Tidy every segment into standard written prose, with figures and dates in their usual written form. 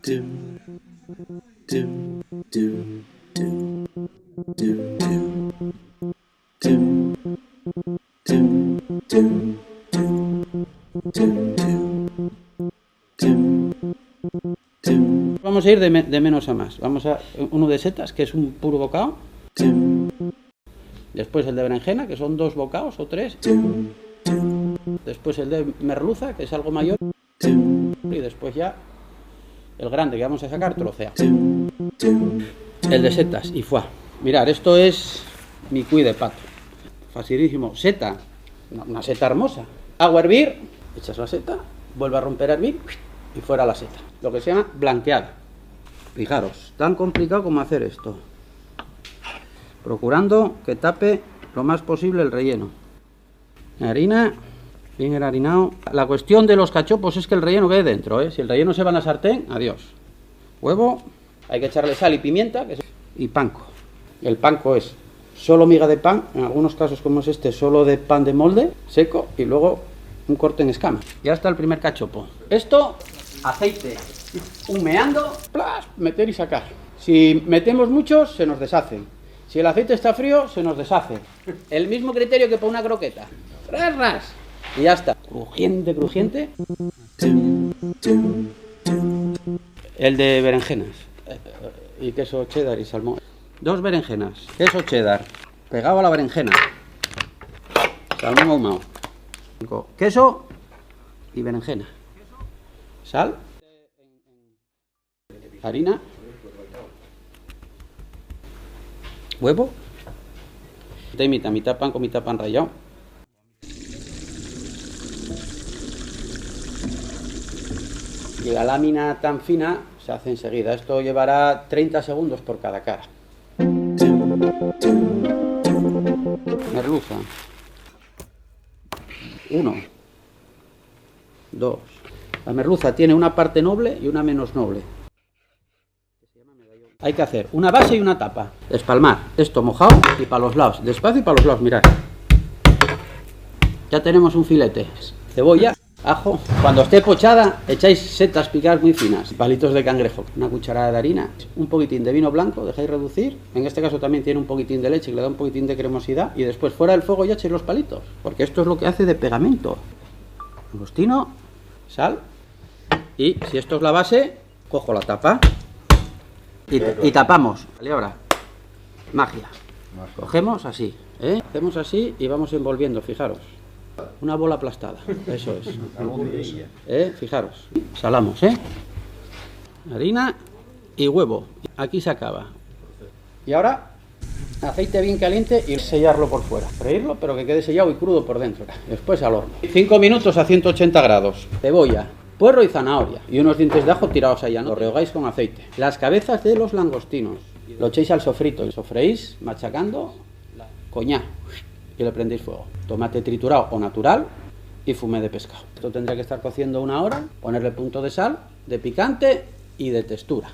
Dum, dum, dum, dum, dum, dum, dum, dum, dum, dum, dum, dum. Vamos a ir de menos a más. Vamos a uno de setas, que es un puro bocado. Después el de berenjena, que son 2 bocados o 3. Después el de merluza, que es algo mayor. Y después ya el grande que vamos a sacar, trocea. El de setas y fuá. Mirad, esto es mi cuy de pato. Facilísimo. Seta, una seta hermosa. Agua a hervir, echas la seta, vuelve a romper a hervir y fuera la seta. Lo que se llama blanqueada. Fijaros, tan complicado como hacer esto. Procurando que tape lo más posible el relleno. Harina, bien enharinado. La cuestión de los cachopos es que el relleno quede dentro, ¿eh? Si el relleno se va en la sartén, adiós. Huevo, hay que echarle sal y pimienta y panko. El panko es solo miga de pan, en algunos casos como es este, solo de pan de molde, seco, y luego un corte en escama. Ya está el primer cachopo. Esto, aceite, humeando, plas, meter y sacar. Si metemos muchos, se nos deshacen. Si el aceite está frío, se nos deshace. El mismo criterio que para una croqueta. Ras, ras. Y ya está. Crujiente, crujiente. El de berenjenas. Y queso cheddar y salmón. 2 berenjenas. Queso cheddar. Pegado a la berenjena. Salmón ahumado. Queso y berenjena. Sal. Harina. Huevo. Mitad pan con mitad pan rallado. Y la lámina tan fina se hace enseguida. Esto llevará 30 segundos por cada cara. Merluza. 1, 2. La merluza tiene una parte noble y una menos noble. Hay que hacer una base y una tapa. Espalmar esto mojado y para los lados. Despacio y para los lados, mirad. Ya tenemos un filete. Cebolla, ajo. Cuando esté pochada, echáis setas picadas muy finas. Palitos de cangrejo. Una cucharada de harina. Un poquitín de vino blanco, dejáis reducir. En este caso también tiene un poquitín de leche que le da un poquitín de cremosidad. Y después fuera del fuego ya echáis los palitos. Porque esto es lo que hace de pegamento. Agostino, sal. Y si esto es la base, cojo la tapa. Y tapamos. Vale, ahora, magia. Cogemos así, hacemos así y vamos envolviendo, fijaros. Una bola aplastada, eso es. Fijaros. Salamos, harina y huevo. Aquí se acaba. Y ahora, aceite bien caliente y sellarlo por fuera. Freírlo, pero que quede sellado y crudo por dentro. Después al horno. 5 minutos a 180 grados. Cebolla, puerro y zanahoria. Y unos dientes de ajo tirados allá, ¿no? Lo rehogáis con aceite. Las cabezas de los langostinos. Lo echéis al sofrito. Y sofreís machacando coñac. Y le prendéis fuego. Tomate triturado o natural y fumé de pescado. Esto tendrá que estar cociendo 1 hora. Ponerle punto de sal, de picante y de textura.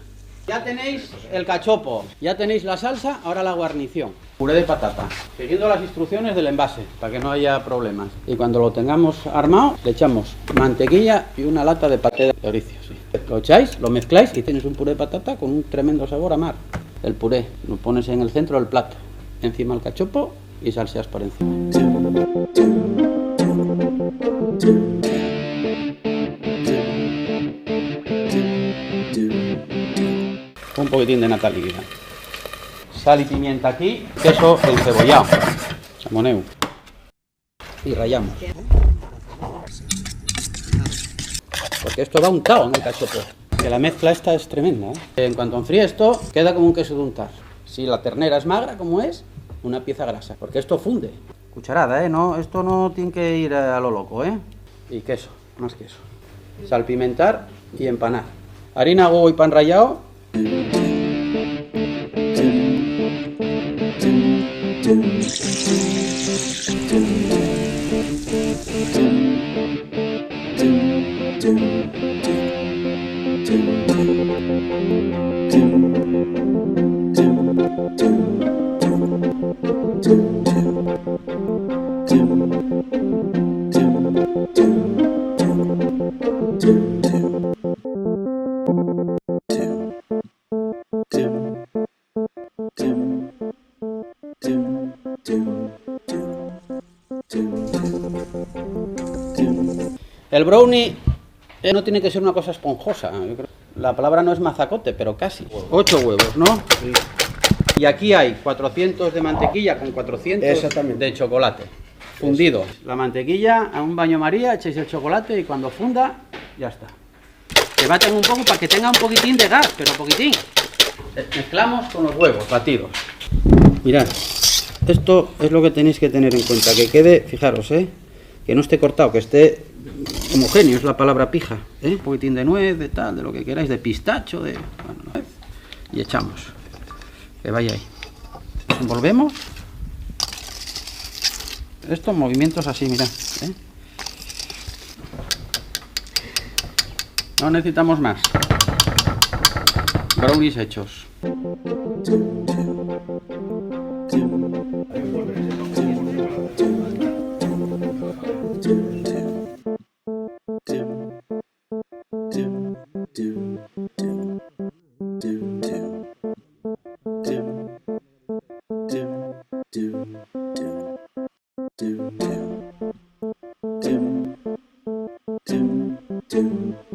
Ya tenéis el cachopo, ya tenéis la salsa, ahora la guarnición. Puré de patata, siguiendo las instrucciones del envase, para que no haya problemas. Y cuando lo tengamos armado, le echamos mantequilla y una lata de paté de oricio. Sí. Lo echáis, lo mezcláis y tienes un puré de patata con un tremendo sabor a mar. El puré lo pones en el centro del plato, encima el cachopo y salseas por encima. Un poquitín de nata líquida, sal y pimienta aquí, queso encebollado, chamoneu y rallamos, porque esto va untado en el cachopo, que la mezcla esta es tremenda, En cuanto enfríe esto, queda como un queso de untar. Si la ternera es magra como es, una pieza grasa, porque esto funde. Cucharada, no, esto no tiene que ir a lo loco, Y queso, más queso. Salpimentar y empanar. Harina, huevo y pan rallado. El brownie no tiene que ser una cosa esponjosa. Yo creo. La palabra no es mazacote, pero casi. 8 huevos, ¿no? Y aquí hay 400 de mantequilla con 400 de chocolate. Fundido. La mantequilla a un baño María, echéis el chocolate y cuando funda, ya está. Que baten un poco para que tenga un poquitín de gas, pero poquitín. Mezclamos con los huevos batidos. Mirad, esto es lo que tenéis que tener en cuenta, que quede, fijaros, que no esté cortado, que esté homogéneo, es la palabra pija, un poquitín de nuez, de tal, de lo que queráis, de pistacho, de... Bueno, nuez. Y echamos, que vaya ahí. Envolvemos. Estos movimientos así, mirad, No necesitamos más. Brownies hechos. do